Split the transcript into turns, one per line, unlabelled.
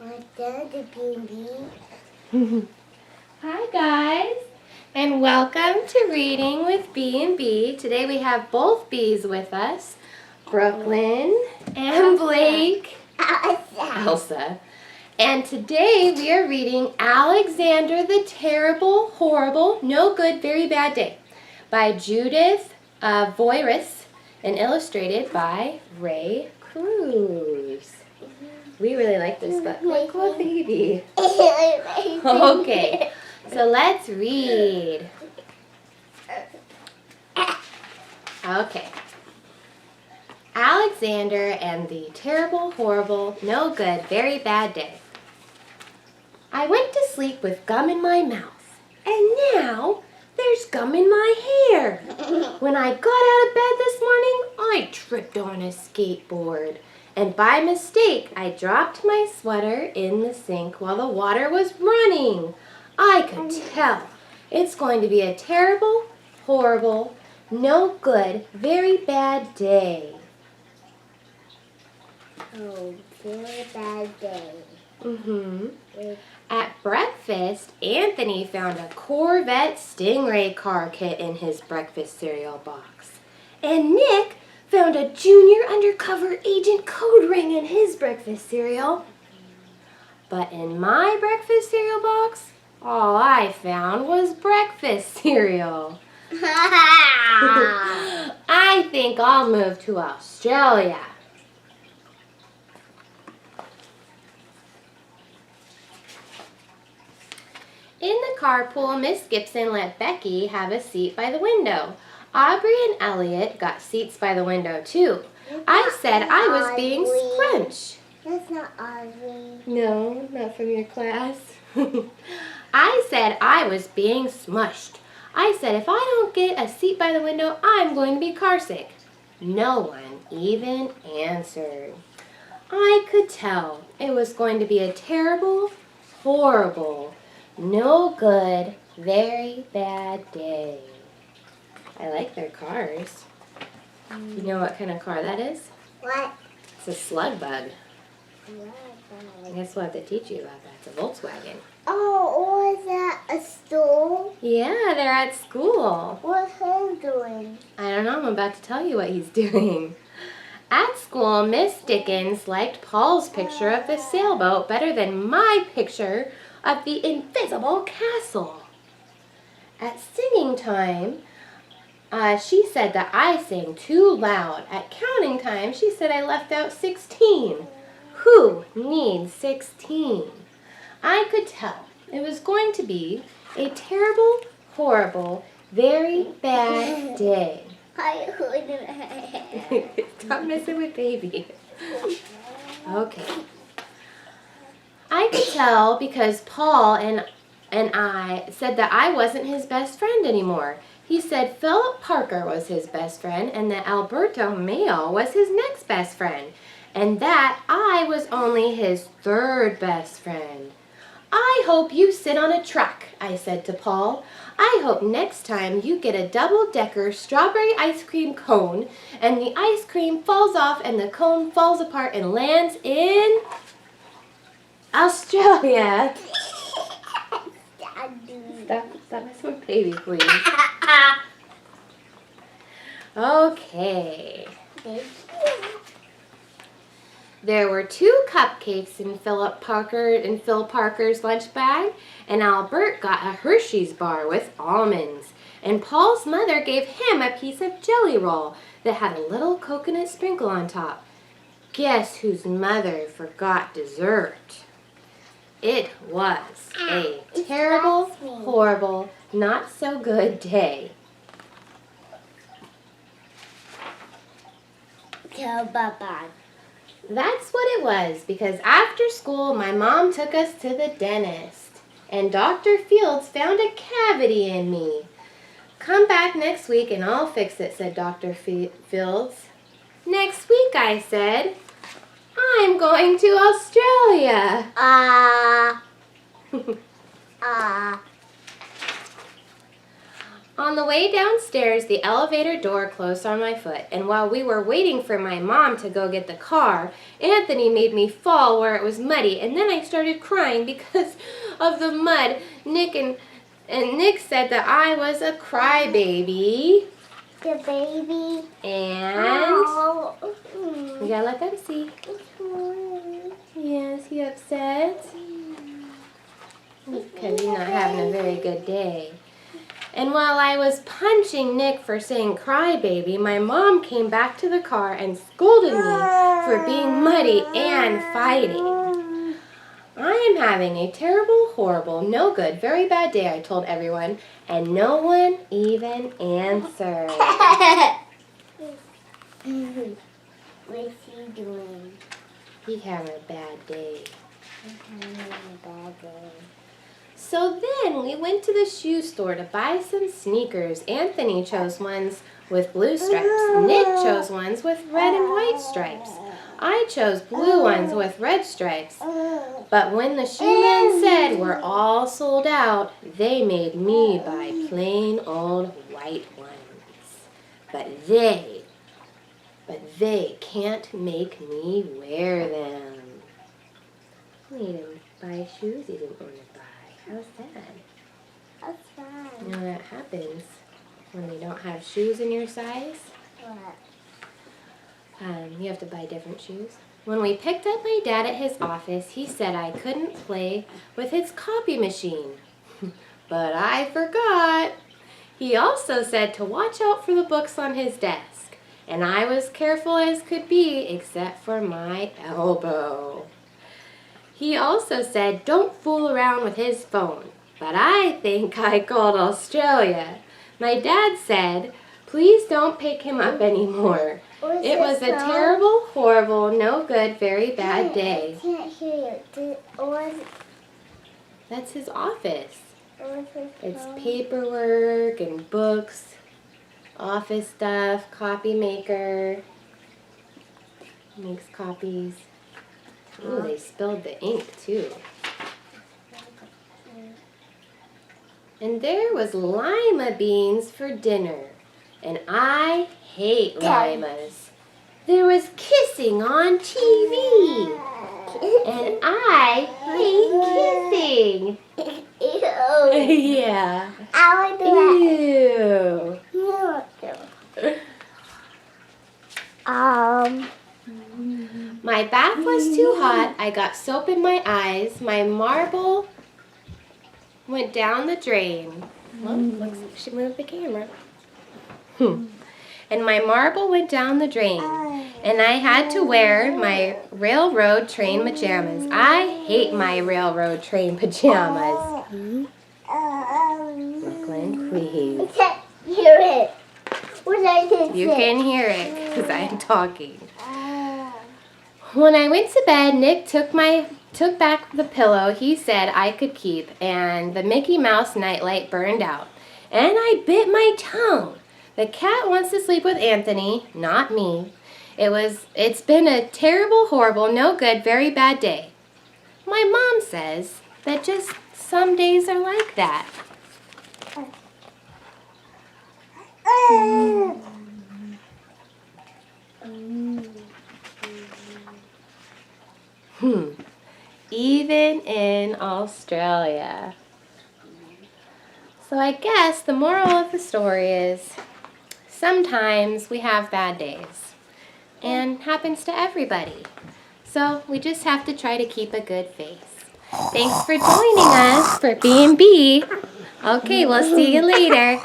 Hi guys, and welcome to Reading with B and B. Today we have both B's with us, Brooklyn and Blake, Elsa. And today we are reading Alexander the Terrible, Horrible, No Good, Very Bad Day by Judith Viorst and illustrated by Cruz. We really like this book. Like a baby. Okay, so let's read. Okay. Alexander and the Terrible, Horrible, No Good, Very Bad Day. I went to sleep with gum in my mouth, and now there's gum in my hair. When I got out of bed this morning, I tripped on a skateboard. And by mistake, I dropped my sweater in the sink while the water was running. I could tell it's going to be a terrible, horrible, no good, very bad day.
Oh, very bad day.
At breakfast, Anthony found a Corvette Stingray car kit in his breakfast cereal box. And Nick found a junior undercover agent code ring in his breakfast cereal. But in my breakfast cereal box, all I found was breakfast cereal. I think I'll move to Australia. In the carpool, Miss Gibson let Becky have a seat by the window. Aubrey and Elliot got seats by the window, too. I said I was being scrunched.
That's not Aubrey.
No, not from your class. I said I was being smushed. I said if I don't get a seat by the window, I'm going to be carsick. No one even answered. I could tell it was going to be a terrible, horrible, no good, very bad day. I like their cars. You know what kind of car that is?
What?
It's a slug bug. I guess we'll have to teach you about that. It's a Volkswagen.
Oh, was that a stool?
Yeah, they're at school.
What's him doing?
I don't know. I'm about to tell you what he's doing. At school, Miss Dickens liked Paul's picture of the sailboat better than my picture of the invisible castle. At singing time, she said that I sang too loud. At counting time, she said I left out 16. Who needs 16? I could tell it was going to be a terrible, horrible, very bad day. Stop messing with baby. Okay. I could tell because Paul and I said that I wasn't his best friend anymore. He said Philip Parker was his best friend and that Alberto Mayo was his next best friend and that I was only his third best friend. I hope you sit on a truck, I said to Paul. I hope next time you get a double-decker strawberry ice cream cone and the ice cream falls off and the cone falls apart and lands in Australia. Stop messing with baby, please. Okay. There were 2 cupcakes in Phil Parker's lunch bag, and Albert got a Hershey's bar with almonds. And Paul's mother gave him a piece of jelly roll that had a little coconut sprinkle on top. Guess whose mother forgot dessert? It was a terrible, horrible, not so good day.
Bye-bye.
That's what it was, because after school, my mom took us to the dentist, and Dr. Fields found a cavity in me. Come back next week and I'll fix it, said Dr. Fields. Next week, I said. I'm going to Australia. On the way downstairs, the elevator door closed on my foot, and while we were waiting for my mom to go get the car, Anthony made me fall where it was muddy, and then I started crying because of the mud. Nick said that I was a crybaby.
The baby.
And
Oh.
you gotta let them see. Yes, he upset because he's not having a very good day. And while I was punching Nick for saying crybaby, my mom came back to the car and scolded me for being muddy and fighting. I am having a terrible, horrible, no good, very bad day, I told everyone, and no one even answered.
What's he doing?
He's having a bad day.
He's having a bad day.
So then we went to the shoe store to buy some sneakers. Anthony chose ones with blue stripes. Nick chose ones with red and white stripes. I chose blue ones with red stripes. But when the shoe man said we're all sold out, they made me buy plain old white ones. But they can't make me wear them. Made him buy shoes he didn't want to buy. How's that?
That's fine.
You know that happens when they don't have shoes in your size.
What?
You have to buy different shoes. When we picked up my dad at his office, he said I couldn't play with his copy machine. But I forgot. He also said to watch out for the books on his desk. And I was careful as could be, except for my elbow. He also said don't fool around with his phone. But I think I called Australia. My dad said, please don't pick him up anymore. It was a terrible, horrible, no good, very bad day.
I can't hear you.
That's his office. It's
phone?
paperwork and books, office stuff, copy maker. Makes copies. Ooh, they spilled the ink too. And there was lima beans for dinner. And I hate limas. There was kissing on TV. And I hate kissing.
Ew.
Yeah.
I want to
Ew. My bath was too hot. I got soap in my eyes. My marble went down the drain. Well, looks like she moved the camera. And my marble went down the drain. And I had to wear my railroad train pajamas. I hate my railroad train pajamas. Brooklyn, please.
I can't hear it. What I did
You can hear it because I'm talking. When I went to bed, Nick took back the pillow he said I could keep, and the Mickey Mouse nightlight burned out. And I bit my tongue. The cat wants to sleep with Anthony, not me. It's been a terrible, horrible, no good, very bad day. My mom says that just some days are like that. Even in Australia. So I guess the moral of the story is sometimes we have bad days, and happens to everybody. So we just have to try to keep a good face. Thanks for joining us for B&B. Okay, we'll see you later.